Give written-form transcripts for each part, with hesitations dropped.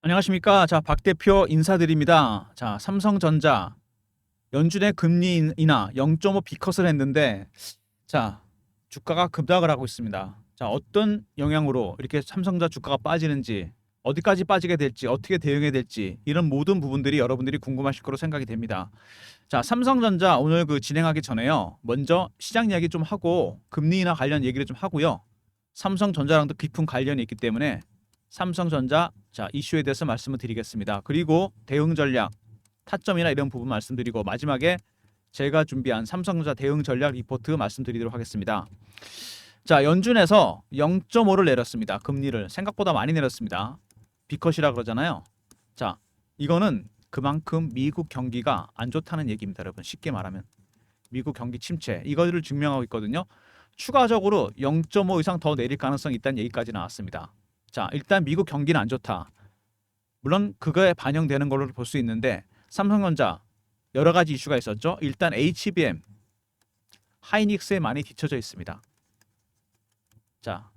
안녕하십니까. 자, 박 대표 인사드립니다. 자, 삼성전자 연준의 금리 인하 0.5 비컷을 했는데, 자, 주가가 급락을 하고 있습니다. 자, 어떤 영향으로 이렇게 삼성전자 주가가 빠지는지, 어디까지 빠지게 될지, 어떻게 대응해야 될지, 이런 모든 부분들이 여러분들이 궁금하실 거로 생각이 됩니다. 자, 삼성전자 오늘 진행하기 전에요. 먼저 시장 이야기 좀 하고 금리 인하 관련 얘기를 좀 하고요. 삼성전자랑도 깊은 관련이 있기 때문에 삼성전자 이슈에 대해서 말씀을 드리겠습니다. 그리고 대응 전략, 타점이나 이런 부분 말씀드리고 마지막에 제가 준비한 삼성전자 대응 전략 리포트 말씀드리도록 하겠습니다. 자, 연준에서 0.5를 내렸습니다. 금리를 생각보다 많이 내렸습니다. 비컷이라 그러잖아요. 자, 이거는 그만큼 미국 경기가 안 좋다는 얘기입니다, 여러분. 쉽게 말하면 미국 경기 침체 이거를 증명하고 있거든요. 추가적으로 0.5 이상 더 내릴 가능성이 있다는 얘기까지 나왔습니다. 자, 일단 미국 경기는 안 좋다. 물론 그거에 반영되는 걸로 볼 수 있는데 삼성전자 여러 가지 이슈가 있었죠. 일단 HBM 하이닉스에 많이 뒤쳐져 있습니다. 자,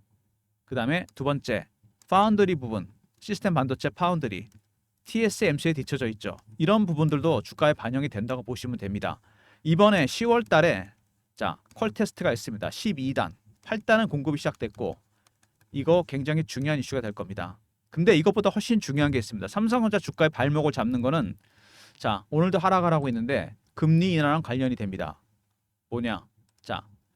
그다음에 두 번째 파운드리 부분, 시스템 반도체 파운드리 TSMC에 뒤쳐져 있죠. 이런 부분들도 주가에 반영이 된다고 보시면 됩니다. 이번에 10월 달에 퀄 테스트가 있습니다. 12단, 8단은 공급이 시작됐고 이거 굉장히 중요한 이슈가 될 겁니다. 근데 이것보다 훨씬 중요한 게 있습니다. 삼성전자 주가의 발목을 잡는 거는 오늘도 하락을 하고 있는데 금리 인하랑 관련이 됩니다. 뭐냐?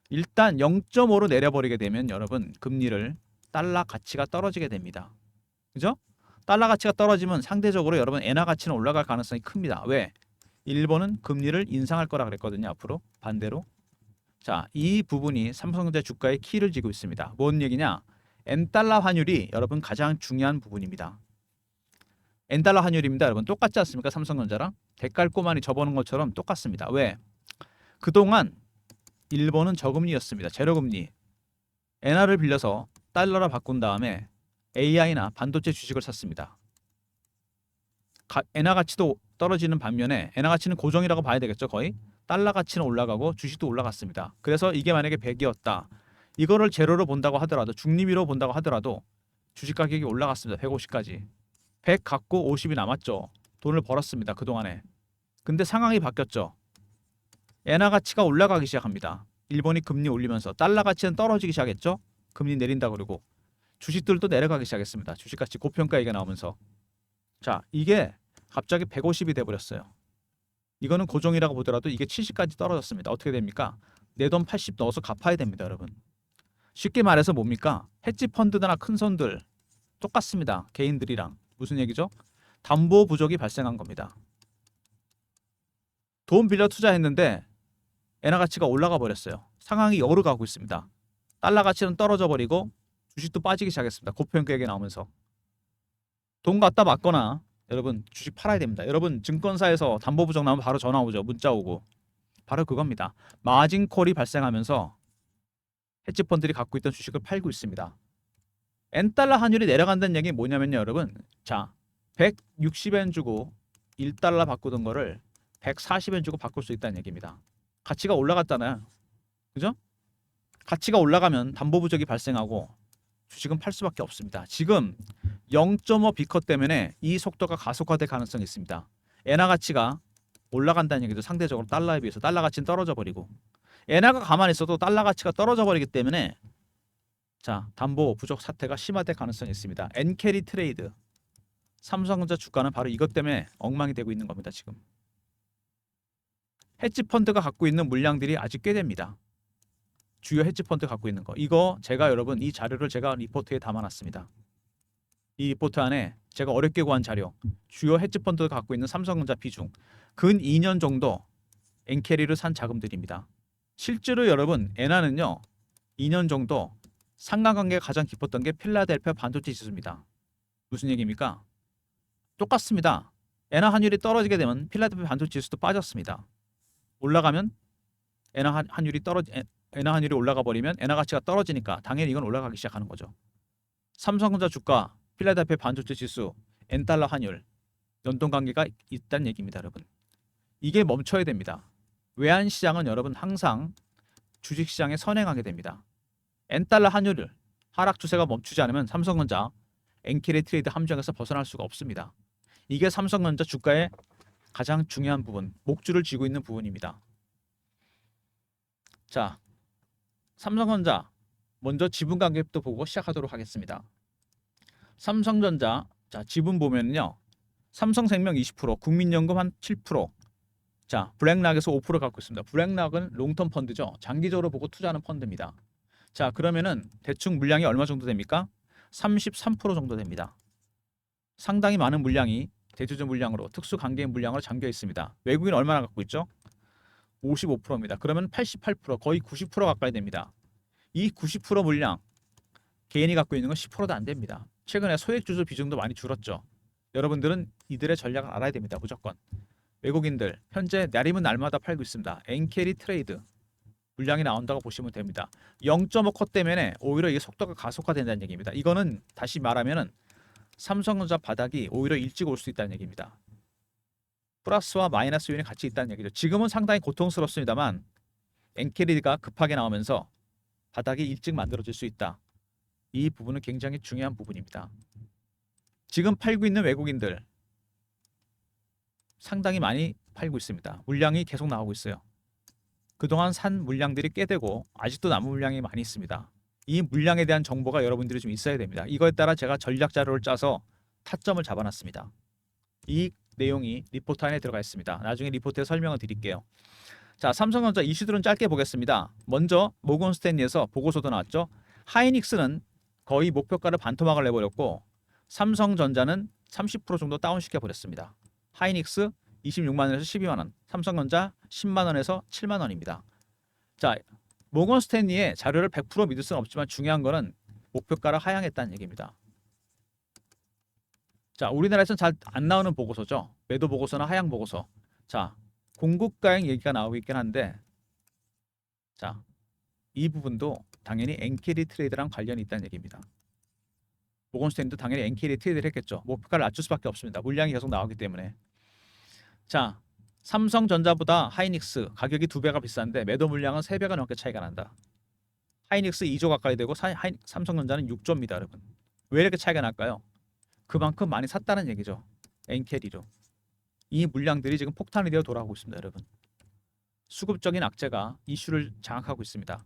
일단 0.5로 내려버리게 되면 여러분 금리를 달러 가치가 떨어지게 됩니다. 그죠? 달러 가치가 떨어지면 상대적으로 여러분 엔화 가치는 올라갈 가능성이 큽니다. 왜? 일본은 금리를 인상할 거라 그랬거든요. 앞으로 반대로. 이 부분이 삼성전자 주가의 키를 쥐고 있습니다. 뭔 얘기냐? 엔달러 환율이 여러분 가장 중요한 부분입니다. 엔달러 환율입니다. 여러분 똑같지 않습니까? 삼성전자랑 대깔꼬마니 접어놓은 것처럼 똑같습니다. 왜? 그동안 일본은 저금리였습니다. 제로금리. 엔화를 빌려서 달러로 바꾼 다음에 AI나 반도체 주식을 샀습니다. 엔화 가치도 떨어지는 반면에 엔화 가치는 고정이라고 봐야 되겠죠. 거의 달러 가치는 올라가고 주식도 올라갔습니다. 그래서 이게 만약에 100이었다. 이거를 제로로 본다고 하더라도 중립위로 본다고 하더라도 주식 가격이 올라갔습니다. 150까지. 100 갖고 50이 남았죠. 돈을 벌었습니다. 그동안에. 근데 상황이 바뀌었죠. 엔화 가치가 올라가기 시작합니다. 일본이 금리 올리면서 달러 가치는 떨어지기 시작했죠. 금리 내린다 그러고 주식들도 내려가기 시작했습니다. 주식가치 고평가 얘기가 나오면서 이게 갑자기 150이 돼버렸어요. 이거는 고정이라고 보더라도 이게 70까지 떨어졌습니다. 어떻게 됩니까? 내 돈 80 넣어서 갚아야 됩니다, 여러분. 쉽게 말해서 뭡니까? 헤지 펀드나 큰 손들 똑같습니다. 개인들이랑 무슨 얘기죠? 담보 부족이 발생한 겁니다. 돈 빌려 투자했는데 엔화 가치가 올라가 버렸어요. 상황이 역으로 가고 있습니다. 달러 가치는 떨어져 버리고 주식도 빠지기 시작했습니다. 고평가액이 나오면서 돈 갖다 맞거나 여러분 주식 팔아야 됩니다. 여러분 증권사에서 담보 부족 나오면 바로 전화 오죠. 문자 오고 바로 그겁니다. 마진 콜이 발생하면서 헤지 펀드들이 갖고 있던 주식을 팔고 있습니다. 엔달러 환율이 내려간다는 얘기 뭐냐면요, 여러분. 160엔 주고 1달러 바꾸던 거를 140엔 주고 바꿀 수 있다는 얘기입니다. 가치가 올라갔잖아요. 그죠? 가치가 올라가면 담보 부족이 발생하고 주식은 팔 수밖에 없습니다. 지금 0.5 비컷 때문에 이 속도가 가속화될 가능성이 있습니다. 엔화 가치가 올라간다는 얘기도 상대적으로 달러에 비해서 달러 가치는 떨어져 버리고 엔화가 가만히 있어도 달러 가치가 떨어져 버리기 때문에 담보 부족 사태가 심화될 가능성이 있습니다. 엔캐리 트레이드 삼성전자 주가는 바로 이것 때문에 엉망이 되고 있는 겁니다. 지금 헤지 펀드가 갖고 있는 물량들이 아직 꽤 됩니다. 주요 헤지 펀드 갖고 있는 거 이거 제가 여러분 이 자료를 제가 리포트에 담아놨습니다. 이 리포트 안에 제가 어렵게 구한 자료 주요 헤지 펀드가 갖고 있는 삼성전자 비중 근 2년 정도 엔캐리를 산 자금들입니다. 실제로 여러분 엔화는요 2년 정도 상관관계가 가장 깊었던 게 필라델피아 반도체 지수입니다. 무슨 얘기입니까? 똑같습니다. 엔화 환율이 떨어지게 되면 필라델피아 반도체 지수도 빠졌습니다. 올라가면 엔화 환율이 올라가 버리면 엔화 가치가 떨어지니까 당연히 이건 올라가기 시작하는 거죠. 삼성전자 주가, 필라델피아 반도체 지수, 엔달러 환율 연동 관계가 있다는 얘기입니다, 여러분. 이게 멈춰야 됩니다. 외환 시장은 여러분 항상 주식 시장에 선행하게 됩니다. 엔달러 환율을 하락 추세가 멈추지 않으면 삼성전자 엔캐리 트레이드 함정에서 벗어날 수가 없습니다. 이게 삼성전자 주가의 가장 중요한 부분, 목줄을 쥐고 있는 부분입니다. 자, 삼성전자 먼저 지분 가격도 보고 시작하도록 하겠습니다. 삼성전자 자 지분 보면요, 삼성생명 20%, 국민연금 한 7%, 자 블랙락에서 5% 갖고 있습니다. 블랙락은 롱텀 펀드죠. 장기적으로 보고 투자하는 펀드입니다. 자 그러면은 대충 물량이 얼마 정도 됩니까? 33% 정도 됩니다. 상당히 많은 물량이 대주주 물량으로 특수 관계인 물량으로 잠겨 있습니다. 외국인 얼마나 갖고 있죠? 55%입니다. 그러면 88%, 거의 90% 가까이 됩니다. 이 90% 물량 개인이 갖고 있는 건 10%도 안 됩니다. 최근에 소액주주 비중도 많이 줄었죠. 여러분들은 이들의 전략을 알아야 됩니다. 무조건. 외국인들 현재 내리면 날마다 팔고 있습니다. 엔캐리 트레이드 물량이 나온다고 보시면 됩니다. 0.5컷 때문에 오히려 이게 속도가 가속화된다는 얘기입니다. 이거는 다시 말하면은 삼성전자 바닥이 오히려 일찍 올 수 있다는 얘기입니다. 플러스와 마이너스 요인이 같이 있다는 얘기죠. 지금은 상당히 고통스럽습니다만 엔캐리가 급하게 나오면서 바닥이 일찍 만들어질 수 있다. 이 부분은 굉장히 중요한 부분입니다. 지금 팔고 있는 외국인들 상당히 많이 팔고 있습니다. 물량이 계속 나오고 있어요. 그동안 산 물량들이 꽤 되고 아직도 남은 물량이 많이 있습니다. 이 물량에 대한 정보가 여러분들이 좀 있어야 됩니다. 이거에 따라 제가 전략 자료를 짜서 타점을 잡아놨습니다. 이 내용이 리포트 안에 들어가 있습니다. 나중에 리포트에 설명을 드릴게요. 자, 삼성전자 이슈들은 짧게 보겠습니다. 먼저 모건 스탠리에서 보고서도 나왔죠. 하이닉스는 거의 목표가를 반토막을 내버렸고 삼성전자는 30% 정도 다운시켜 버렸습니다. 하이닉스 26만 원에서 12만 원, 삼성전자 10만 원에서 7만 원입니다. 자, 모건 스탠리의 자료를 100% 믿을 수는 없지만 중요한 거는 목표가를 하향했다는 얘기입니다. 자, 우리나라에서는 잘 안 나오는 보고서죠. 매도 보고서나 하향 보고서. 자, 공급가액 얘기가 나오고 있긴 한데, 자, 이 부분도 당연히 엔캐리 트레이드랑 관련이 있다는 얘기입니다. 모건 스탠리도 당연히 엔캐리 트레이드를 했겠죠. 목표가를 낮출 수밖에 없습니다. 물량이 계속 나오기 때문에. 자, 삼성전자보다 하이닉스 가격이 2배가 비싼데 매도 물량은 3배가 넘게 차이가 난다. 하이닉스 2조 가까이 되고 삼성전자는 6조입니다, 여러분. 왜 이렇게 차이가 날까요? 그만큼 많이 샀다는 얘기죠. 엔캐리로. 이 물량들이 지금 폭탄이 되어 돌아오고 있습니다, 여러분. 수급적인 악재가 이슈를 장악하고 있습니다.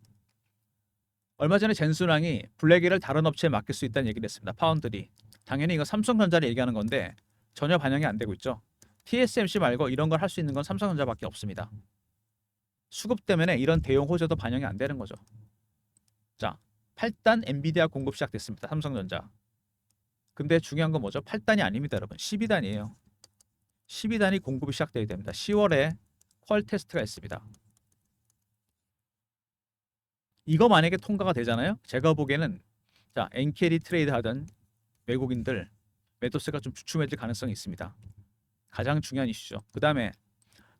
얼마 전에 젠순왕이 블랙일을 다른 업체에 맡길 수 있다는 얘기를 했습니다. 파운드리. 당연히 이거 삼성전자를 얘기하는 건데 전혀 반영이 안 되고 있죠. TSMC 말고 이런 걸 할 수 있는 건 삼성전자밖에 없습니다. 수급 때문에 이런 대형 호재도 반영이 안 되는 거죠. 자, 8단 엔비디아 공급 시작됐습니다. 삼성전자. 근데 중요한 건 뭐죠? 8단이 아닙니다, 여러분. 12단이에요. 12단이 공급이 시작되어야 됩니다. 10월에 퀄 테스트가 있습니다. 이거 만약에 통과가 되잖아요. 제가 보기에는 자, 엔캐리 트레이드 하던 외국인들 매도세가 좀 주춤해질 가능성이 있습니다. 가장 중요한 이슈죠. 그 다음에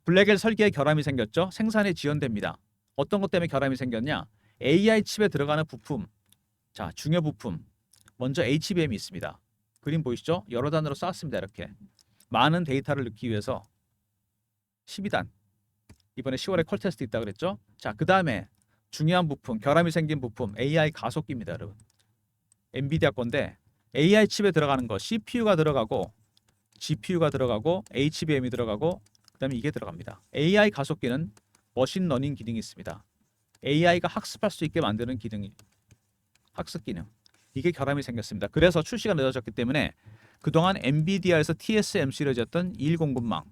블랙엘 설계에 결함이 생겼죠. 생산에 지연됩니다. 어떤 것 때문에 결함이 생겼냐? AI 칩에 들어가는 부품, 자 중요 부품, 먼저 HBM이 있습니다. 그림 보이시죠? 여러 단으로 쌓았습니다. 이렇게 많은 데이터를 넣기 위해서 12단 이번에 10월에 퀄 테스트 있다 그랬죠? 자, 그 다음에 중요한 부품, 결함이 생긴 부품 AI 가속기입니다, 여러분. 엔비디아 건데 AI 칩에 들어가는 거 CPU가 들어가고 GPU가 들어가고 HBM이 들어가고 그다음에 이게 들어갑니다. AI 가속기는 머신러닝 기능이 있습니다. AI가 학습할 수 있게 만드는 기능이 학습 기능. 이게 결함이 생겼습니다. 그래서 출시가 늦어졌기 때문에 그동안 엔비디아에서 TSMC로 졌던 210공급망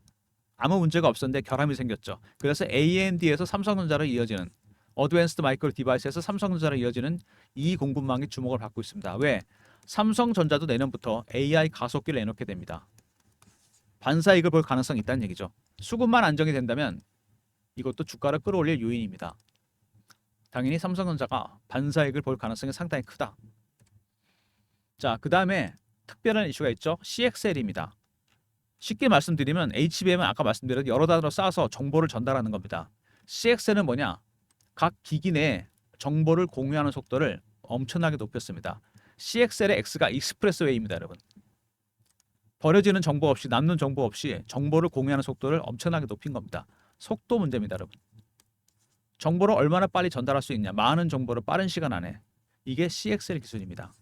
아무 문제가 없었는데 결함이 생겼죠. 그래서 AMD에서 삼성전자로 이어지는 어드밴스드 마이크로 디바이스에서 삼성전자로 이어지는 이 공급망이 주목을 받고 있습니다. 왜? 삼성전자도 내년부터 AI 가속기를 내놓게 됩니다. 반사이익을 볼 가능성이 있다는 얘기죠. 수급만 안정이 된다면 이것도 주가를 끌어올릴 요인입니다. 당연히 삼성전자가 반사이익을 볼 가능성이 상당히 크다. 자, 그 다음에 특별한 이슈가 있죠. CXL입니다. 쉽게 말씀드리면 HBM은 아까 말씀드린 여러 단으로 쌓아서 정보를 전달하는 겁니다. CXL은 뭐냐? 각 기기 내 정보를 공유하는 속도를 엄청나게 높였습니다. CXL의 X가 익스프레스웨이입니다, 여러분. 버려지는 정보 없이 남는 정보 없이 정보를 공유하는 속도를 엄청나게 높인 겁니다. 속도 문제입니다, 여러분. 정보를 얼마나 빨리 전달할 수 있냐. 많은 정보를 빠른 시간 안에. 이게 CXL 기술입니다.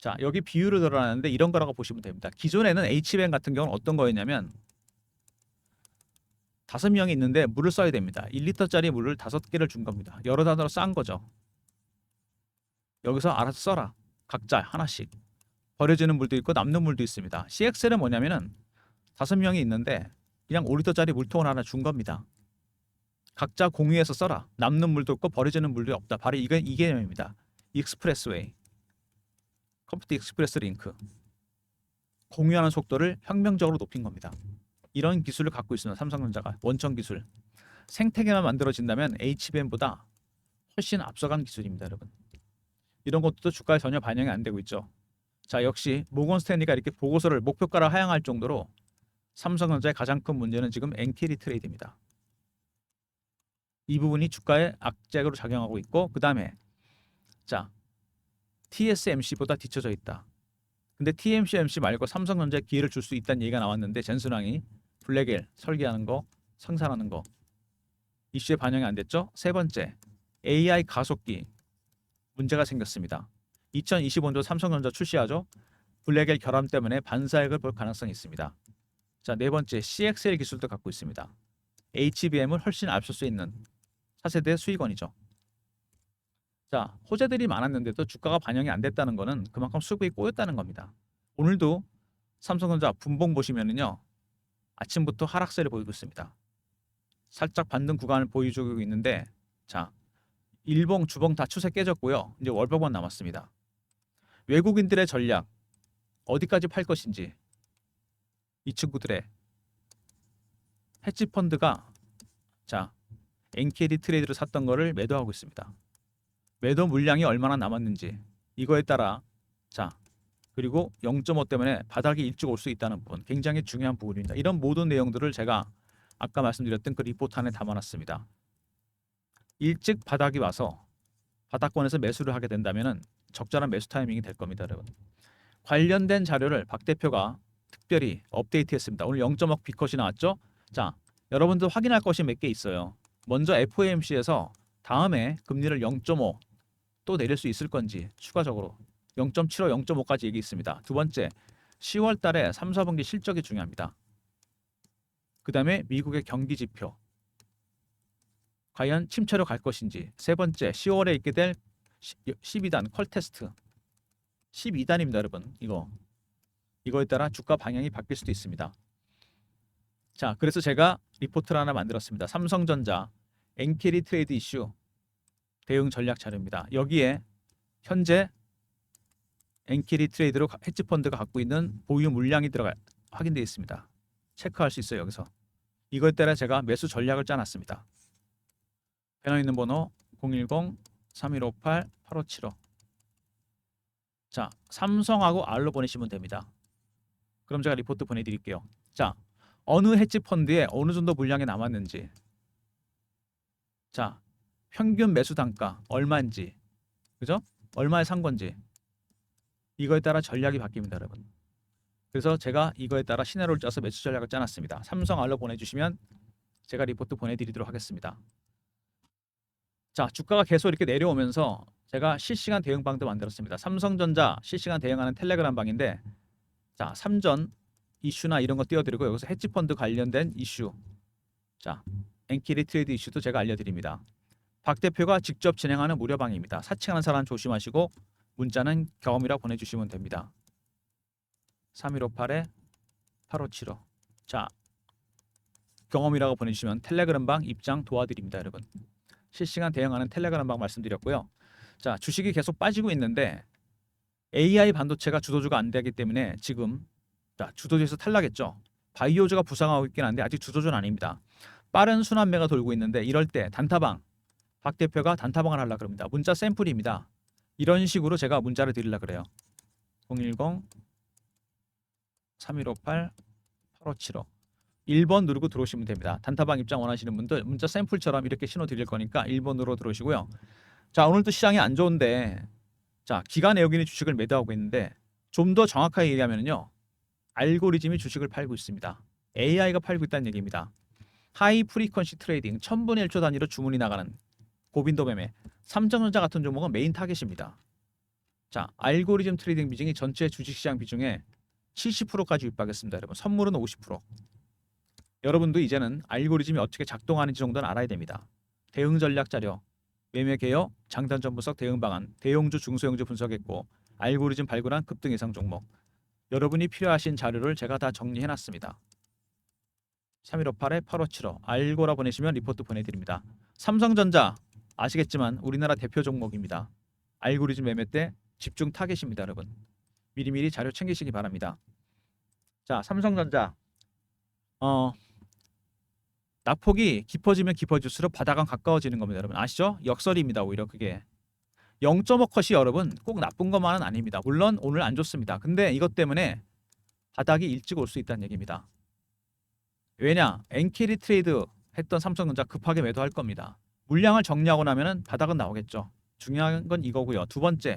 자, 여기 비율을 드러나는데 이런 거라고 보시면 됩니다. 기존에는 H뱅 같은 경우는 어떤 거였냐면 5명이 있는데 물을 써야 됩니다. 1리터짜리 물을 5개를 준 겁니다. 여러 단어로 싼 거죠. 여기서 알아서 써라. 각자 하나씩. 버려지는 물도 있고 남는 물도 있습니다. CXL은 뭐냐면은 5명이 있는데 그냥 5리터짜리 물통을 하나 준 겁니다. 각자 공유해서 써라. 남는 물도 없고 버려지는 물도 없다. 바로 이 개념입니다. 익스프레스웨이. 컴퓨터 익스프레스 링크. 공유하는 속도를 혁명적으로 높인 겁니다. 이런 기술을 갖고 있습니다. 삼성전자가 원천 기술. 생태계만 만들어진다면 HBM보다 훨씬 앞서간 기술입니다, 여러분. 이런 것도 주가에 전혀 반영이 안 되고 있죠. 자, 역시 모건 스탠리가 이렇게 보고서를 목표가를 하향할 정도로 삼성전자의 가장 큰 문제는 지금 엔캐리 트레이드입니다. 이 부분이 주가에 악재로 작용하고 있고, 그 다음에 자, TSMC보다 뒤쳐져 있다. 근데 TSMC 말고 삼성전자에 기회를 줄 수 있다는 얘기가 나왔는데 젠슨왕이 블랙엘 설계하는 거, 생산하는 거 이슈에 반영이 안 됐죠. 세 번째, AI 가속기 문제가 생겼습니다. 2025년도 삼성전자 출시하죠. 블랙엘 결함 때문에 반사액을 볼 가능성이 있습니다. 자, 네 번째, CXL 기술도 갖고 있습니다. HBM을 훨씬 앞설 수 있는 차세대 수익원이죠. 자, 호재들이 많았는데도 주가가 반영이 안 됐다는 거는 그만큼 수급이 꼬였다는 겁니다. 오늘도 삼성전자 분봉 보시면은요, 아침부터 하락세를 보이고 있습니다. 살짝 반등 구간을 보여주고 있는데, 자, 일봉, 주봉 다 추세 깨졌고요. 이제 월봉만 남았습니다. 외국인들의 전략 어디까지 팔 것인지 이 친구들의 헤지 펀드가 자, NKD 트레이드를 샀던 거를 매도하고 있습니다. 매도 물량이 얼마나 남았는지 이거에 따라 자, 그리고 0.5 때문에 바닥이 일찍 올 수 있다는 부분 굉장히 중요한 부분입니다. 이런 모든 내용들을 제가 아까 말씀드렸던 그 리포트 안에 담아놨습니다. 일찍 바닥이 와서 바닥권에서 매수를 하게 된다면 적절한 매수 타이밍이 될 겁니다, 여러분. 관련된 자료를 박 대표가 특별히 업데이트했습니다. 오늘 0.5 비컷이 나왔죠? 자, 여러분들 확인할 것이 몇 개 있어요. 먼저 FOMC에서 다음에 금리를 0.5 또 내릴 수 있을 건지 추가적으로 0.75, 0.5까지 얘기했습니다. 두 번째, 10월 달에 3, 4분기 실적이 중요합니다. 그 다음에 미국의 경기 지표 과연 침체로 갈 것인지. 세 번째, 10월에 있게 될 12단 컬 테스트 12단입니다, 여러분. 이거에 따라 주가 방향이 바뀔 수도 있습니다. 자, 그래서 제가 리포트를 하나 만들었습니다. 삼성전자 엔캐리 트레이드 이슈 대응 전략 자료입니다. 여기에 현재 엔캐리 트레이드로 헤지 펀드가 갖고 있는 보유 물량이 확인되어 있습니다. 체크할 수 있어요, 여기서. 이거에 따라 제가 매수 전략을 짜놨습니다. 배너 있는 번호 010-3158-8575. 자, 삼성하고 R로 보내시면 됩니다. 그럼 제가 리포트 보내드릴게요. 자, 어느 헤지 펀드에 어느 정도 물량이 남았는지, 자, 평균 매수 단가 얼마인지, 그죠? 얼마에 산 건지 이거에 따라 전략이 바뀝니다, 여러분. 그래서 제가 이거에 따라 시나리오를 짜서 매수 전략을 짜놨습니다. 삼성 R로 보내주시면 제가 리포트 보내드리도록 하겠습니다. 자, 주가가 계속 이렇게 내려오면서 제가 실시간 대응방도 만들었습니다. 삼성전자 실시간 대응하는 텔레그램 방인데, 자, 삼전 이슈나 이런 거 띄워드리고 여기서 헤지펀드 관련된 이슈, 자, 엔캐리 트레이드 이슈도 제가 알려드립니다. 박 대표가 직접 진행하는 무료방입니다. 사칭하는 사람 조심하시고 문자는 경험이라 보내주시면 됩니다. 3158-8575. 자, 경험이라고 보내주시면 텔레그램 방 입장 도와드립니다, 여러분. 실시간 대응하는 텔레그램 방 말씀드렸고요. 자, 주식이 계속 빠지고 있는데 AI 반도체가 주도주가 안 되기 때문에 지금 자, 주도주에서 탈락했죠. 바이오주가 부상하고 있긴 한데 아직 주도주는 아닙니다. 빠른 순환매가 돌고 있는데 이럴 때 단타방, 박 대표가 단타방을 하려고 그럽니다. 문자 샘플입니다. 이런 식으로 제가 문자를 드리려고 그래요. 010-3158-8575. 1번 누르고 들어오시면 됩니다. 단타방 입장 원하시는 분들 문자 샘플처럼 이렇게 신호 드릴 거니까 1번으로 들어오시고요. 자, 오늘도 시장이 안 좋은데, 자, 기관 외국인이 주식을 매도하고 있는데 좀 더 정확하게 얘기하면요, 알고리즘이 주식을 팔고 있습니다. AI가 팔고 있다는 얘기입니다. 하이 프리퀀시 트레이딩 1000분의 1초 단위로 주문이 나가는 고빈도 매매, 삼성전자 같은 종목은 메인 타겟입니다. 자, 알고리즘 트레이딩 비중이 전체 주식시장 비중의 70%까지 육박했습니다. 여러분, 선물은 50%. 여러분도 이제는 알고리즘이 어떻게 작동하는지 정도는 알아야 됩니다. 대응 전략 자료, 매매 개요, 장단 전분석 대응 방안, 대형주 중소형주 분석했고 알고리즘 발굴한 급등 예상 종목. 여러분이 필요하신 자료를 제가 다 정리해 놨습니다. 3158-8575 알고라 보내시면 리포트 보내드립니다. 삼성전자 아시겠지만 우리나라 대표 종목입니다. 알고리즘 매매 때 집중 타겟입니다. 여러분 미리미리 자료 챙기시기 바랍니다. 자, 삼성전자 낙폭이 깊어지면 깊어질수록 바닥은 가까워지는 겁니다. 여러분 아시죠? 역설입니다. 오히려 그게 0.5컷이 여러분 꼭 나쁜 것만은 아닙니다. 물론 오늘 안 좋습니다. 근데 이것 때문에 바닥이 일찍 올 수 있다는 얘기입니다. 왜냐? 엔캐리 트레이드 했던 삼성전자 급하게 매도할 겁니다. 물량을 정리하고 나면은 바닥은 나오겠죠. 중요한 건 이거고요. 두 번째,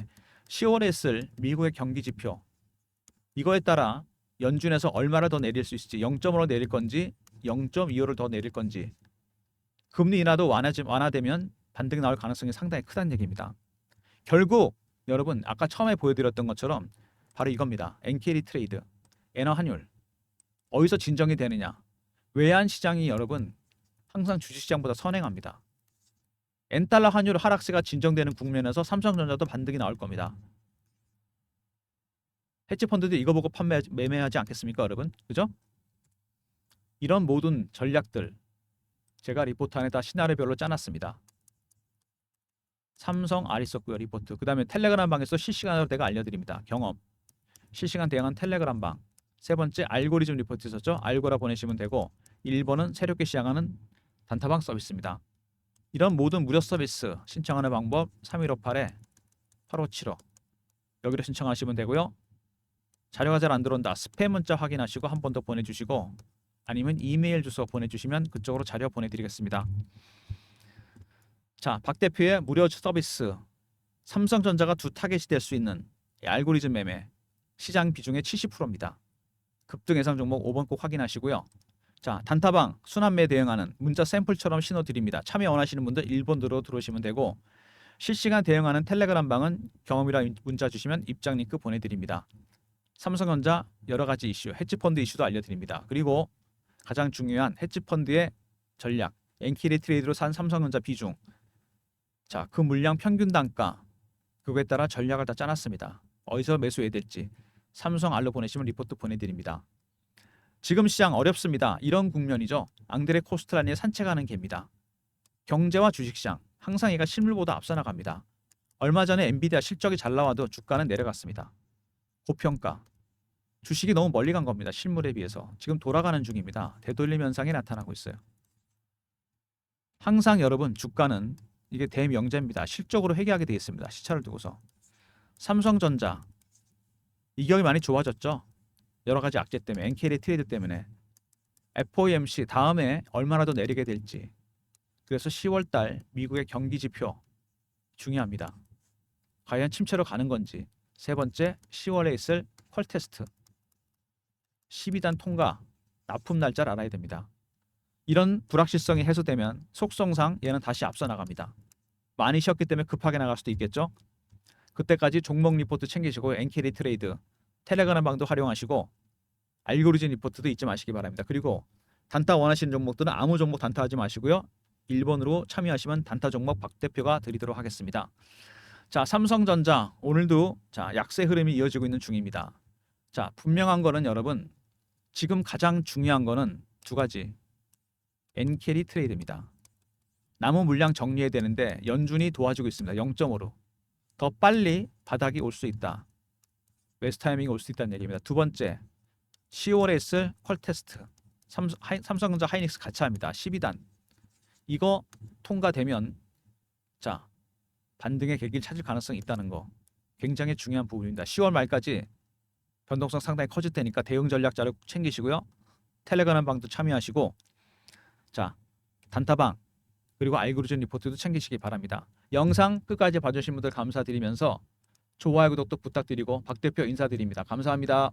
10월에 있을 미국의 경기 지표. 이거에 따라 연준에서 얼마를 더 내릴 수 있을지, 0.5로 내릴 건지 0.25를 더 내릴 건지. 금리 인하도 완화되면 반등이 나올 가능성이 상당히 크다는 얘기입니다. 결국 여러분 아까 처음에 보여드렸던 것처럼 바로 이겁니다. 엔캐리 트레이드, 엔화 환율. 어디서 진정이 되느냐? 외환 시장이 여러분 항상 주식시장보다 선행합니다. 엔달러 환율 하락세가 진정되는 국면에서 삼성전자도 반등이 나올 겁니다. 헤지펀드도 이거 보고 매매하지 않겠습니까, 여러분? 그죠? 이런 모든 전략들 제가 리포트 안에 다 시나리오별로 짜놨습니다. 삼성 아리쏘고요 리포트. 그 다음에 텔레그램 방에서 실시간으로 내가 알려드립니다. 경험. 실시간 대응한 텔레그램 방. 세 번째 알고리즘 리포트 있었죠? 알고라 보내시면 되고 1번은 새롭게 시작하는 단타방 서비스입니다. 이런 모든 무료 서비스 신청하는 방법 3158-8575 여기로 신청하시면 되고요. 자료가 잘 안 들어온다. 스팸 문자 확인하시고 한 번 더 보내주시고 아니면 이메일 주소 보내주시면 그쪽으로 자료 보내드리겠습니다. 자, 박 대표의 무료 서비스 삼성전자가 두 타겟이 될 수 있는 알고리즘 매매 시장 비중의 70%입니다. 급등 예상 종목 5번 꼭 확인하시고요. 자, 단타방 순환매 대응하는 문자 샘플처럼 신호 드립니다. 참여 원하시는 분들 1번으로 들어오시면 되고 실시간 대응하는 텔레그램 방은 경험이라 문자 주시면 입장 링크 보내드립니다. 삼성전자 여러 가지 이슈, 헤지펀드 이슈도 알려드립니다. 그리고 가장 중요한 헤지펀드의 전략, 엔캐리 트레이드로 산 삼성전자 비중, 자, 그 물량 평균 단가, 그거에 따라 전략을 다 짜놨습니다. 어디서 매수해야 될지 삼성 알로 보내시면 리포트 보내드립니다. 지금 시장 어렵습니다. 이런 국면이죠. 앙드레 코스트라니의 산책하는 개입니다. 경제와 주식시장 항상 얘가 실물보다 앞서 나갑니다. 얼마 전에 엔비디아 실적이 잘 나와도 주가는 내려갔습니다. 고평가. 주식이 너무 멀리 간 겁니다. 실물에 비해서. 지금 돌아가는 중입니다. 되돌림 현상이 나타나고 있어요. 항상 여러분 주가는 이게 대명제입니다. 실적으로 회귀하게 되어 있습니다. 시차를 두고서. 삼성전자 이격이 많이 좋아졌죠. 여러 가지 악재 때문에, 엔캐리 트레이드 때문에. FOMC 다음에 얼마나 더 내리게 될지. 그래서 10월달 미국의 경기 지표 중요합니다. 과연 침체로 가는 건지. 세 번째 10월에 있을 퀄 테스트 12단 통과 납품 날짜를 알아야 됩니다. 이런 불확실성이 해소되면 속성상 얘는 다시 앞서 나갑니다. 많이 쉬었기 때문에 급하게 나갈 수도 있겠죠. 그때까지 종목 리포트 챙기시고 엔캐리 트레이드 텔레그램 방도 활용하시고 알고리즘 리포트도 잊지 마시기 바랍니다. 그리고 단타 원하시는 종목들은 아무 종목 단타하지 마시고요. 1번으로 참여하시면 단타 종목 박 대표가 드리도록 하겠습니다. 자, 삼성전자 오늘도 자 약세 흐름이 이어지고 있는 중입니다. 자, 분명한 거는 여러분 지금 가장 중요한 거는 두 가지. 엔캐리 트레이드입니다. 남은 물량 정리해야 되는데 연준이 도와주고 있습니다. 0.5로. 더 빨리 바닥이 올 수 있다. 매수 타이밍이 올 수 있다는 얘기입니다. 두 번째, 10월에 있을 퀄 테스트. 삼성전자 하이닉스 같이 합니다. 12단. 이거 통과되면 자 반등의 계기를 찾을 가능성이 있다는 거. 굉장히 중요한 부분입니다. 10월 말까지 변동성 상당히 커질 테니까 대응 전략 자료 챙기시고요. 텔레그램 방도 참여하시고 자 단타방 그리고 알고리즘 리포트도 챙기시기 바랍니다. 영상 끝까지 봐주신 분들 감사드리면서 좋아요 구독도 부탁드리고 박 대표 인사드립니다. 감사합니다.